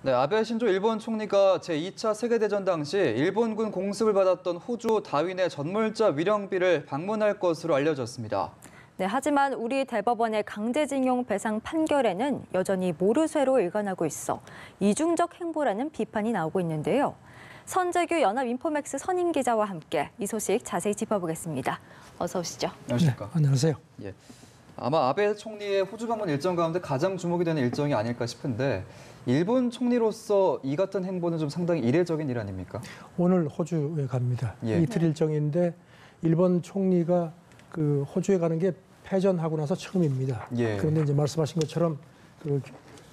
네, 아베 신조 일본 총리가 제2차 세계대전 당시 일본군 공습을 받았던 호주 다윈의 전몰자 위령비를 방문할 것으로 알려졌습니다. 네, 하지만 우리 대법원의 강제징용 배상 판결에는 여전히 모르쇠로 일관하고 있어 이중적 행보라는 비판이 나오고 있는데요. 선재규 연합인포맥스 선임 기자와 함께 이 소식 자세히 짚어보겠습니다. 어서 오시죠. 안녕하십니까. 네, 안녕하세요. 예. 아마 아베 총리의 호주 방문 일정 가운데 가장 주목이 되는 일정이 아닐까 싶은데 일본 총리로서 이 같은 행보는 좀 상당히 이례적인 일 아닙니까? 오늘 호주에 갑니다. 예. 이틀 일정인데 일본 총리가 그 호주에 가는 게 패전하고 나서 처음입니다. 예. 그런데 이제 말씀하신 것처럼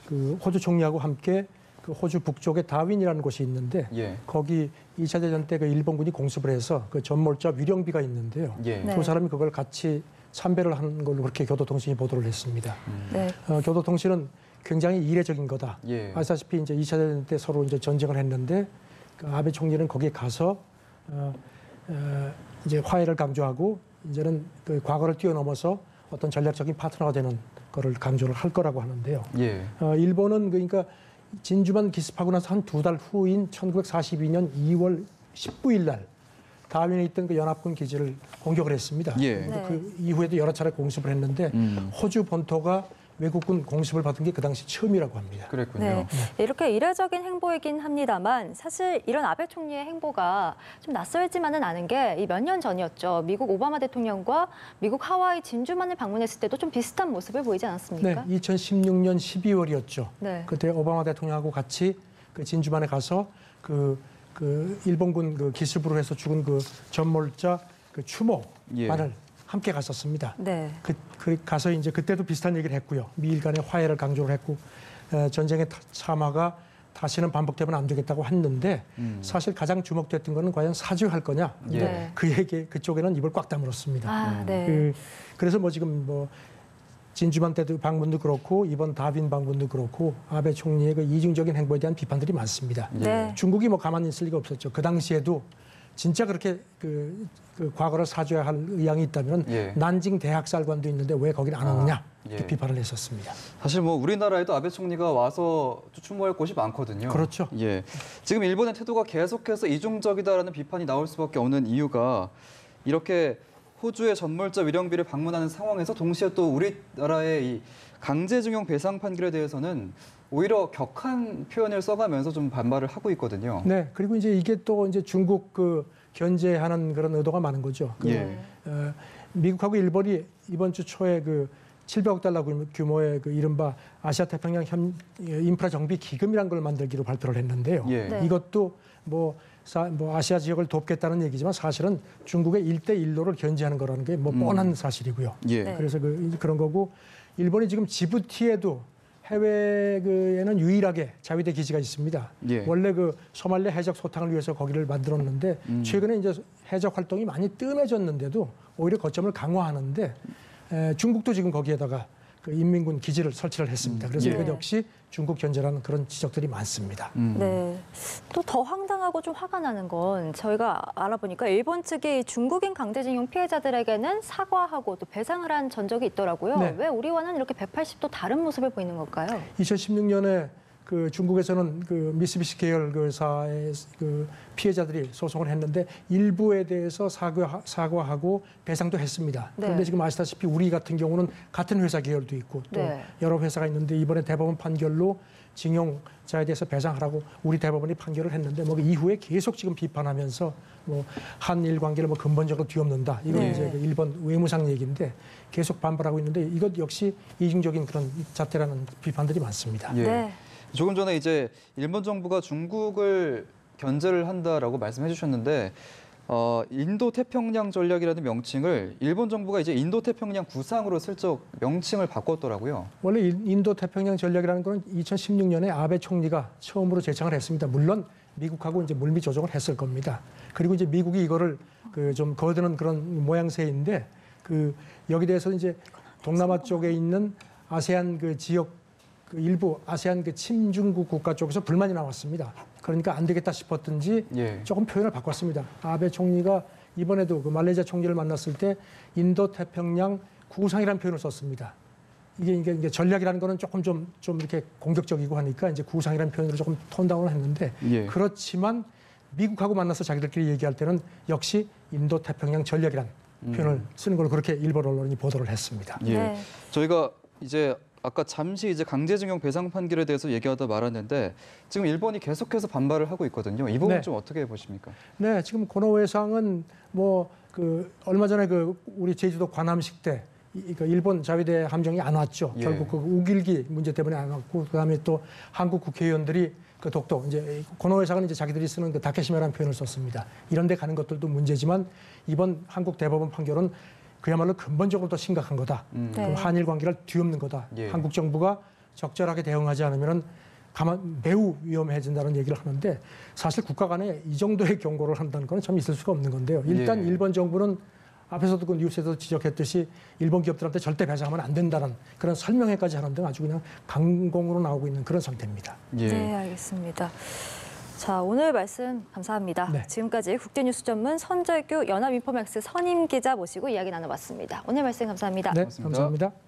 그 호주 총리하고 함께 그 호주 북쪽에 다윈이라는 곳이 있는데 예. 거기 2차 대전 때 그 일본군이 공습을 해서 그 전몰자 위령비가 있는데요. 예. 네. 두 사람이 그걸 같이 참배를 한 걸로 그렇게 교도통신이 보도를 했습니다. 네. 교도통신은 굉장히 이례적인 거다. 예. 아시다시피 이제 2차 대전 때 서로 이제 전쟁을 했는데 그 아베 총리는 거기에 가서 이제 화해를 강조하고 이제는 그 과거를 뛰어넘어서 어떤 전략적인 파트너가 되는 거를 강조를 할 거라고 하는데요. 예. 일본은 그러니까 진주만 기습하고 나서 한 두 달 후인 1942년 2월 19일 날 다윈에 있던 그 연합군 기지를 공격을 했습니다. 예. 네. 그 이후에도 여러 차례 공습을 했는데 호주 본토가 외국군 공습을 받은 게 그 당시 처음이라고 합니다. 그랬군요. 네, 이렇게 이례적인 행보이긴 합니다만 사실 이런 아베 총리의 행보가 좀 낯설지만은 않은 게 이 몇 년 전이었죠. 미국 오바마 대통령과 미국 하와이 진주만을 방문했을 때도 좀 비슷한 모습을 보이지 않았습니까? 네, 2016년 12월이었죠. 네. 그때 오바마 대통령하고 같이 그 진주만에 가서 그 일본군 그 기습으로 해서 죽은 그 전몰자 그 추모만을 함께 갔었습니다. 네. 가서 이제 그때도 비슷한 얘기를 했고요. 미일 간의 화해를 강조를 했고 전쟁의 참화가 다시는 반복되면 안 되겠다고 했는데 사실 가장 주목됐던 거는 과연 사죄할 거냐. 근데 네. 그쪽에는 입을 꽉 다물었습니다. 아, 네. 그래서 뭐 지금 뭐 진주만 때도 방문도 그렇고 이번 다빈 방문도 그렇고 아베 총리의 그 이중적인 행보에 대한 비판들이 많습니다. 네. 중국이 뭐 가만히 있을 리가 없었죠. 그 당시에도 진짜 그렇게 그 과거를 사죄할 의향이 있다면 예. 난징 대학살관도 있는데 왜 거긴 안 오느냐 이렇게 예. 비판을 했었습니다. 사실 뭐 우리나라에도 아베 총리가 와서 추모할 곳이 많거든요. 그렇죠. 예. 지금 일본의 태도가 계속해서 이중적이다라는 비판이 나올 수밖에 없는 이유가 이렇게 호주의 전몰자 위령비를 방문하는 상황에서 동시에 또 우리나라의 이 강제징용 배상 판결에 대해서는 오히려 격한 표현을 써가면서 좀 반발을 하고 있거든요. 네. 그리고 이제 이게 또 이제 중국 그 견제하는 그런 의도가 많은 거죠. 예. 미국하고 일본이 이번 주 초에 그 700억 달러 규모의 그 이른바 아시아 태평양 인프라 정비 기금이라는 걸 만들기로 발표를 했는데요. 예. 네. 이것도 뭐 아시아 지역을 돕겠다는 얘기지만 사실은 중국의 1대1로를 견제하는 거라는 게 뭐 뻔한 사실이고요. 예. 네. 그래서 그런 거고 일본이 지금 지부티에도 해외에는 유일하게 자위대 기지가 있습니다. 예. 원래 그 소말리아 해적 소탕을 위해서 거기를 만들었는데 최근에 이제 해적 활동이 많이 뜸해졌는데도 오히려 거점을 강화하는데 중국도 지금 거기에다가 그 인민군 기지를 설치를 했습니다. 그래서 예. 이것 역시 중국 견제라는 그런 지적들이 많습니다. 네. 또 더 황당하고 좀 화가 나는 건 저희가 알아보니까 일본 측이 중국인 강제징용 피해자들에게는 사과하고 또 배상을 한 전적이 있더라고요. 네. 왜 우리와는 이렇게 180도 다른 모습을 보이는 걸까요? 2016년에 그 중국에서는 그 미쓰비시 계열 그사의 그 피해자들이 소송을 했는데 일부에 대해서 사과하고 배상도 했습니다. 네. 그런데 지금 아시다시피 우리 같은 경우는 같은 회사 계열도 있고 또 네. 여러 회사가 있는데 이번에 대법원 판결로 징용자에 대해서 배상하라고 우리 대법원이 판결을 했는데 뭐 그 이후에 계속 지금 비판하면서 뭐 한일 관계를 뭐 근본적으로 뒤엎는다. 이건 네. 이제 그 일본 외무상 얘기인데 계속 반발하고 있는데 이것 역시 이중적인 그런 자태라는 비판들이 많습니다. 예. 네. 조금 전에 이제 일본 정부가 중국을 견제를 한다라고 말씀해 주셨는데 인도 태평양 전략이라는 명칭을 일본 정부가 이제 인도 태평양 구상으로 슬쩍 명칭을 바꿨더라고요. 원래 인도 태평양 전략이라는 건 2016년에 아베 총리가 처음으로 제창을 했습니다. 물론 미국하고 이제 물밑 조정을 했을 겁니다. 그리고 이제 미국이 이거를 그 좀 거드는 그런 모양새인데 그 여기 대해서 이제 동남아 쪽에 있는 아세안 그 지역 그 일부 아세안 그 친중국 국가 쪽에서 불만이 나왔습니다. 그러니까 안 되겠다 싶었든지 예. 조금 표현을 바꿨습니다. 아베 총리가 이번에도 그 말레이시아 총리를 만났을 때 인도 태평양 구상이라는 표현을 썼습니다. 이게 전략이라는 거는 조금 좀 이렇게 공격적이고 하니까 이제 구상이라는 표현으로 조금 톤다운을 했는데 예. 그렇지만 미국하고 만나서 자기들끼리 얘기할 때는 역시 인도 태평양 전략이라는 표현을 쓰는 걸로 그렇게 일본 언론이 보도를 했습니다. 예. 네. 저희가 이제 아까 잠시 이제 강제징용 배상 판결에 대해서 얘기하다 말았는데 지금 일본이 계속해서 반발을 하고 있거든요. 이 부분 네. 좀 어떻게 보십니까? 네, 지금 고노 외상은 뭐 그 얼마 전에 그 우리 제주도 관함식 때 그 일본 자위대 함정이 안 왔죠. 예. 결국 그 우길기 문제 때문에 안 왔고 그다음에 또 한국 국회의원들이 그 독도 이제 고노 외상은 이제 자기들이 쓰는 그 다케시마라는 표현을 썼습니다. 이런 데 가는 것들도 문제지만 이번 한국 대법원 판결은 그야말로 근본적으로 더 심각한 거다. 네. 그럼 한일 관계를 뒤엎는 거다. 예. 한국 정부가 적절하게 대응하지 않으면은 매우 위험해진다는 얘기를 하는데 사실 국가 간에 이 정도의 경고를 한다는 건 참 있을 수가 없는 건데요. 일단 예. 일본 정부는 앞에서도 그 뉴스에서 지적했듯이 일본 기업들한테 절대 배상하면 안 된다는 그런 설명회까지 하는 등 아주 그냥 강공으로 나오고 있는 그런 상태입니다. 예. 네, 알겠습니다. 자, 오늘 말씀 감사합니다. 네. 지금까지 국제뉴스 전문 선재규 연합인포맥스 선임 기자 모시고 이야기 나눠봤습니다. 오늘 말씀 감사합니다. 네, 고맙습니다. 감사합니다.